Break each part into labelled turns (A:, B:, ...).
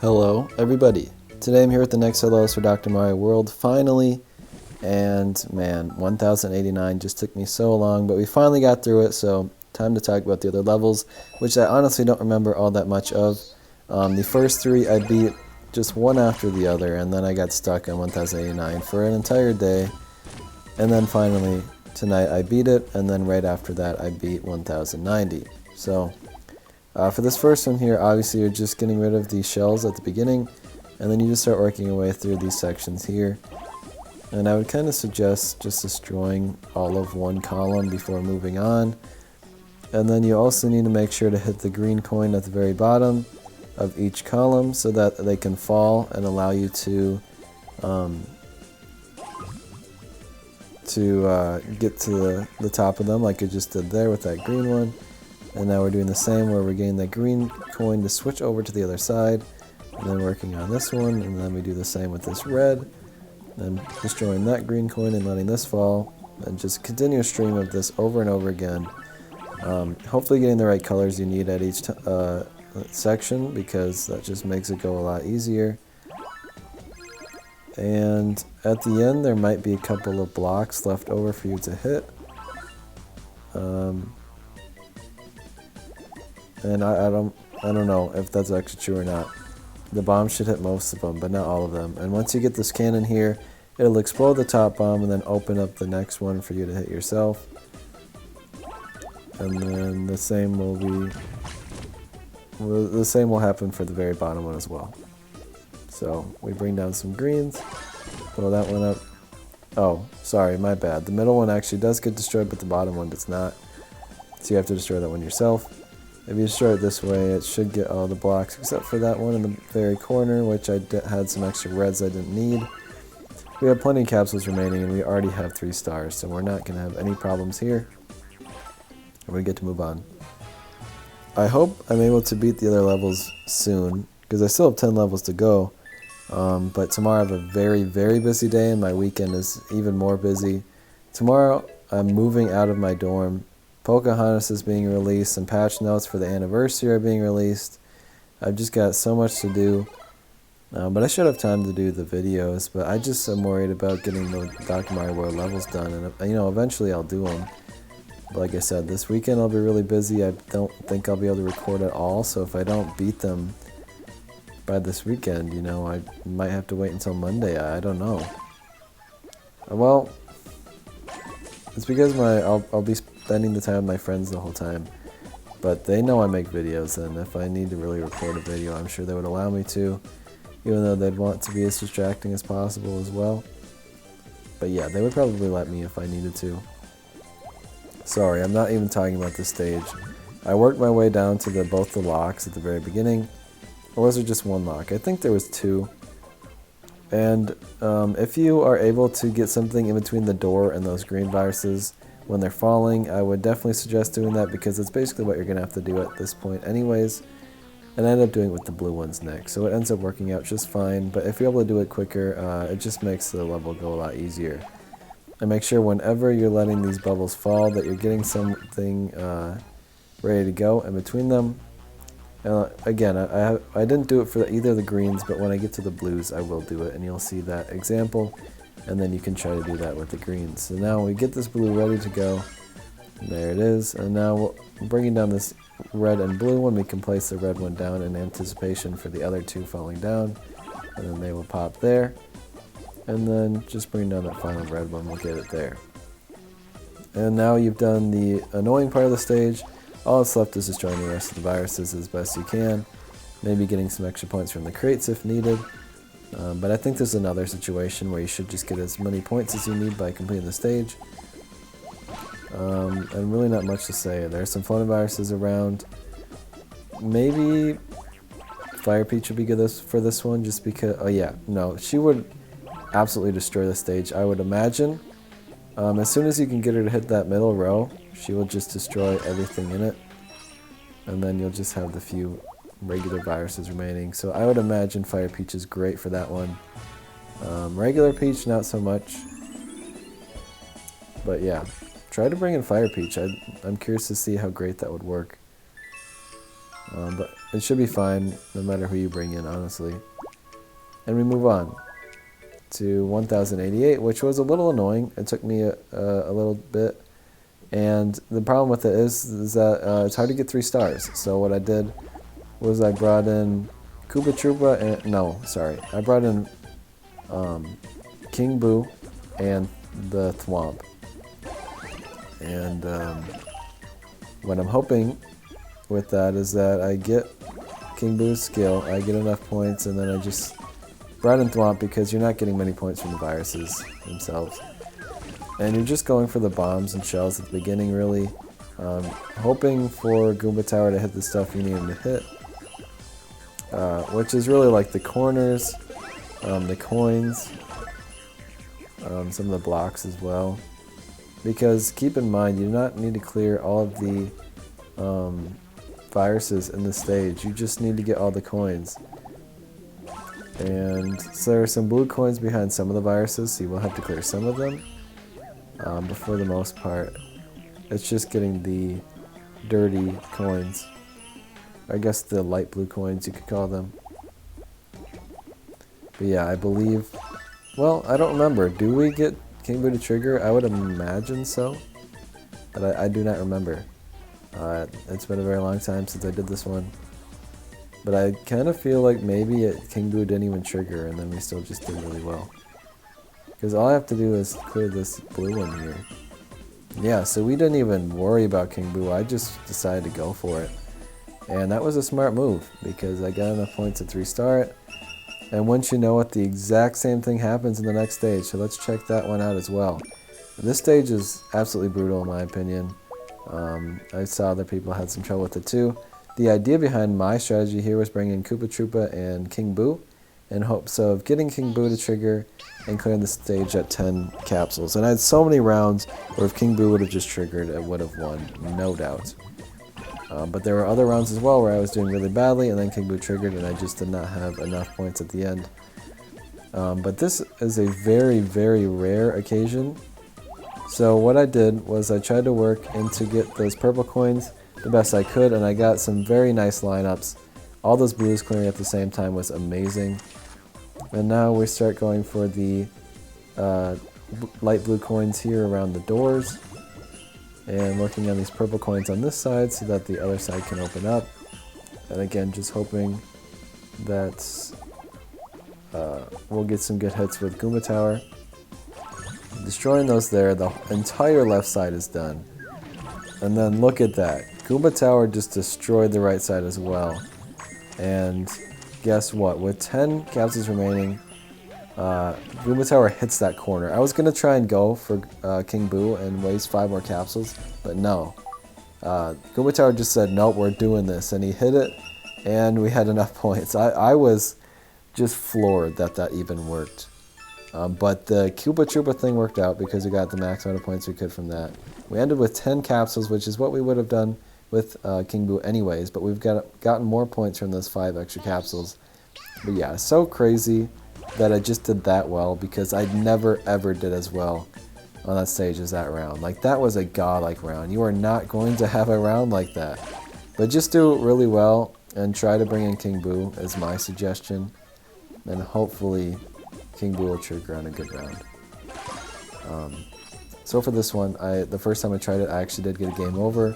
A: Hello, everybody. Today I'm here with the next hellos for Dr. Mario World, finally. And man, 1089 just took me so long, but we finally got through it, so time to talk about the other levels, which I honestly don't remember all that much of. The first three I beat just one after the other, and then I got stuck on 1089 for an entire day. And then finally, tonight I beat it, and then right after that I beat 1090. So, for this first one here, obviously you're just getting rid of these shells at the beginning, and then you just start working your way through these sections here. And I would kind of suggest just destroying all of one column before moving on. And then you also need to make sure to hit the green coin at the very bottom of each column so that they can fall and allow you to get to the top of them like you just did there with that green one. And now we're doing the same where we're getting that green coin to switch over to the other side, and then working on this one, and then we do the same with this red, and destroying that green coin and letting this fall, and just continue a stream of this over and over again. Hopefully getting the right colors you need at each section, because that just makes it go a lot easier. And at the end there might be a couple of blocks left over for you to hit. And I don't know if that's actually true or not. The bomb should hit most of them, but not all of them. And once you get this cannon here, it'll explode the top bomb and then open up the next one for you to hit yourself. And then the same will happen for the very bottom one as well. So we bring down some greens, blow that one up. Oh, sorry, my bad. The middle one actually does get destroyed, but the bottom one does not. So you have to destroy that one yourself. If you destroy it this way, it should get all the blocks except for that one in the very corner, which I had some extra reds I didn't need. We have plenty of capsules remaining, and we already have 3 stars, so we're not going to have any problems here. And we get to move on. I hope I'm able to beat the other levels soon, because I still have 10 levels to go. But tomorrow I have a very, very busy day, and my weekend is even more busy. Tomorrow I'm moving out of my dorm. Pocahontas is being released, and patch notes for the anniversary are being released. I've just got so much to do, but I should have time to do the videos, but I just am worried about getting the Dr. Mario World levels done, and eventually I'll do them. But like I said, this weekend I'll be really busy. I don't think I'll be able to record at all, so if I don't beat them by this weekend, I might have to wait until Monday. I don't know. Well, it's because I'll be spending the time with my friends the whole time, but they know I make videos, and if I need to really record a video, I'm sure they would allow me to, even though they'd want to be as distracting as possible as well. But yeah, they would probably let me if I needed to. Sorry, I'm not even talking about this stage. I worked my way down to both the locks at the very beginning. Or was there just one lock? I think there was 2. And if you are able to get something in between the door and those green viruses when they're falling, I would definitely suggest doing that, because it's basically what you're going to have to do at this point anyways. And I ended up doing it with the blue ones next, so it ends up working out just fine. But if you're able to do it quicker, it just makes the level go a lot easier. And make sure whenever you're letting these bubbles fall that you're getting something ready to go in between them. Again, I didn't do it for either of the greens, but when I get to the blues I will do it, and you'll see that example. And then you can try to do that with the greens. So now we get this blue ready to go. There it is. And now we're bringing down this red and blue one. We can place the red one down in anticipation for the other 2 falling down. And then they will pop there. And then just bring down that final red one. We'll get it there. And now you've done the annoying part of the stage. All that's left is destroying the rest of the viruses as best you can. Maybe getting some extra points from the crates if needed. But I think there's another situation where you should just get as many points as you need by completing the stage. And really not much to say. There are some photoviruses around. Maybe Fire Peach would be good for this one, just because... Oh yeah, no, she would absolutely destroy the stage, I would imagine. As soon as you can get her to hit that middle row, she will just destroy everything in it. And then you'll just have the few regular viruses remaining, so I would imagine Fire Peach is great for that one. Regular Peach, not so much. But yeah, try to bring in Fire Peach. I'm curious to see how great that would work. But it should be fine no matter who you bring in, honestly. And we move on to 1088, which was a little annoying. It took me a little bit. And the problem with it is that it's hard to get 3 stars. So what I did was I brought in Koopa Troopa and... No, sorry. I brought in King Boo and the Thwomp. And what I'm hoping with that is that I get King Boo's skill, I get enough points, and then I just brought in Thwomp because you're not getting many points from the viruses themselves. And you're just going for the bombs and shells at the beginning, really. Hoping for Goomba Tower to hit the stuff you need him to hit. Which is really like the corners, the coins, some of the blocks as well. Because keep in mind, you do not need to clear all of the viruses in the stage. You just need to get all the coins. And so there are some blue coins behind some of the viruses, so you will have to clear some of them. But for the most part, it's just getting the dirty coins. I guess the light blue coins, you could call them. But yeah, I believe... Well, I don't remember. Do we get King Boo to trigger? I would imagine so. But I do not remember. It's been a very long time since I did this one. But I kind of feel like maybe King Boo didn't even trigger, and then we still just did really well. Because all I have to do is clear this blue one here. Yeah, so we didn't even worry about King Boo. I just decided to go for it. And that was a smart move, because I got enough points to 3-star it. And once you know it, the exact same thing happens in the next stage. So let's check that one out as well. This stage is absolutely brutal in my opinion. I saw other people had some trouble with it too. The idea behind my strategy here was bringing Koopa Troopa and King Boo in hopes of getting King Boo to trigger and clearing the stage at 10 capsules. And I had so many rounds where if King Boo would have just triggered, it would have won, no doubt. But there were other rounds as well where I was doing really badly and then King Boo triggered and I just did not have enough points at the end. But this is a very, very rare occasion. So what I did was I tried to work and to get those purple coins the best I could, and I got some very nice lineups. All those blues clearing at the same time was amazing. And now we start going for the light blue coins here around the doors. And working on these purple coins on this side so that the other side can open up. And again, just hoping that we'll get some good hits with Goomba Tower. Destroying those there, the entire left side is done. And then look at that. Goomba Tower just destroyed the right side as well. And guess what? With 10 capsules remaining, Goomba Tower hits that corner. I was going to try and go for King Boo and waste 5 more capsules, but no. Goomba Tower just said, nope, we're doing this. And he hit it, and we had enough points. I was just floored that that even worked. But the Koopa Troopa thing worked out because we got the max amount of points we could from that. We ended with 10 capsules, which is what we would have done with King Boo anyways, but we've gotten more points from those 5 extra capsules. But yeah, so crazy that I just did that well because I never ever did as well on that stage as that round. Like, that was a godlike round. You are not going to have a round like that. But just do it really well and try to bring in King Boo is my suggestion. And hopefully King Boo will trigger on a good round. So for this one, the first time I tried it, I actually did get a game over.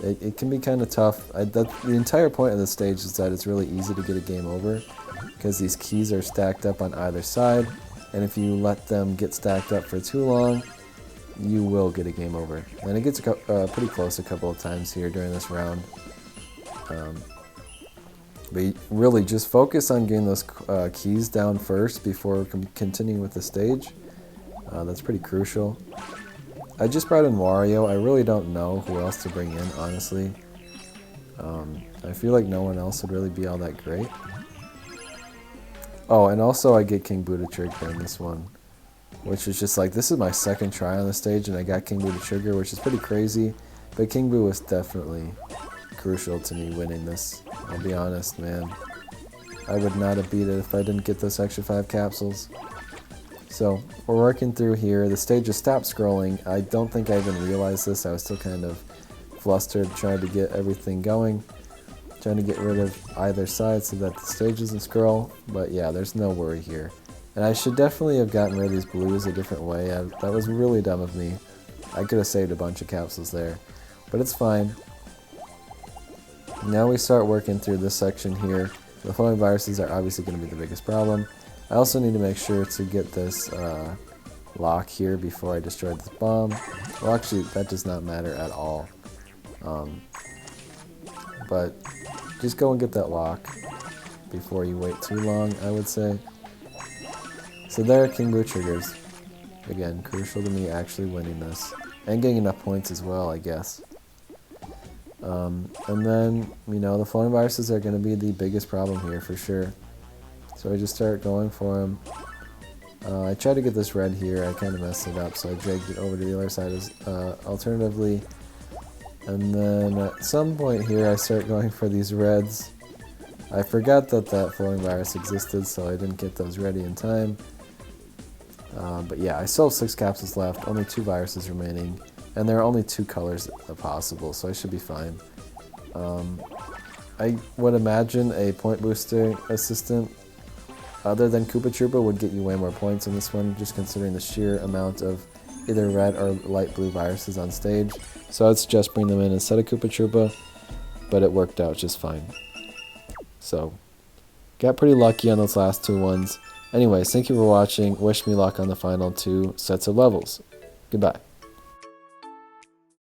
A: It can be kind of tough. The entire point of this stage is that it's really easy to get a game over because these keys are stacked up on either side, and if you let them get stacked up for too long, you will get a game over. And it gets pretty close a couple of times here during this round. But really, just focus on getting those keys down first before continuing with the stage. That's pretty crucial. I just brought in Wario. I really don't know who else to bring in, honestly. I feel like no one else would really be all that great. Oh, and also I get King Boo to trigger in this one, which is just like, this is my second try on the stage, and I got King Boo to trigger, which is pretty crazy. But King Boo was definitely crucial to me winning this. I'll be honest, man. I would not have beat it if I didn't get those extra 5 capsules. So, we're working through here. The stage just stopped scrolling. I don't think I even realized this. I was still kind of flustered trying to get everything going. trying to get rid of either side so that the stage doesn't scroll. But yeah, there's no worry here. And I should definitely have gotten rid of these blues a different way. That was really dumb of me. I could have saved a bunch of capsules there. But it's fine. Now we start working through this section here. The flowing viruses are obviously going to be the biggest problem. I also need to make sure to get this lock here before I destroy this bomb. Well, actually, that does not matter at all. But just go and get that lock before you wait too long, I would say. So there, King Boo triggers. Again, crucial to me actually winning this. And getting enough points as well, I guess. And then, you know, the flowing viruses are going to be the biggest problem here for sure. So I just start going for them. I tried to get this red here, I kind of messed it up, so I dragged it over to the other side alternatively. And then at some point here I start going for these reds. I forgot that that flowing virus existed, so I didn't get those ready in time. But yeah, I still have 6 capsules left, only 2 viruses remaining, and there are only 2 colors possible, so I should be fine. I would imagine a point boosting assistant other than Koopa Troopa would get you way more points in this one, just considering the sheer amount of either red or light blue viruses on stage. So I'd suggest bring them in instead of Koopa Troopa, but it worked out just fine. So, got pretty lucky on those last 2 ones. Anyways, thank you for watching. Wish me luck on the final 2 sets of levels. Goodbye.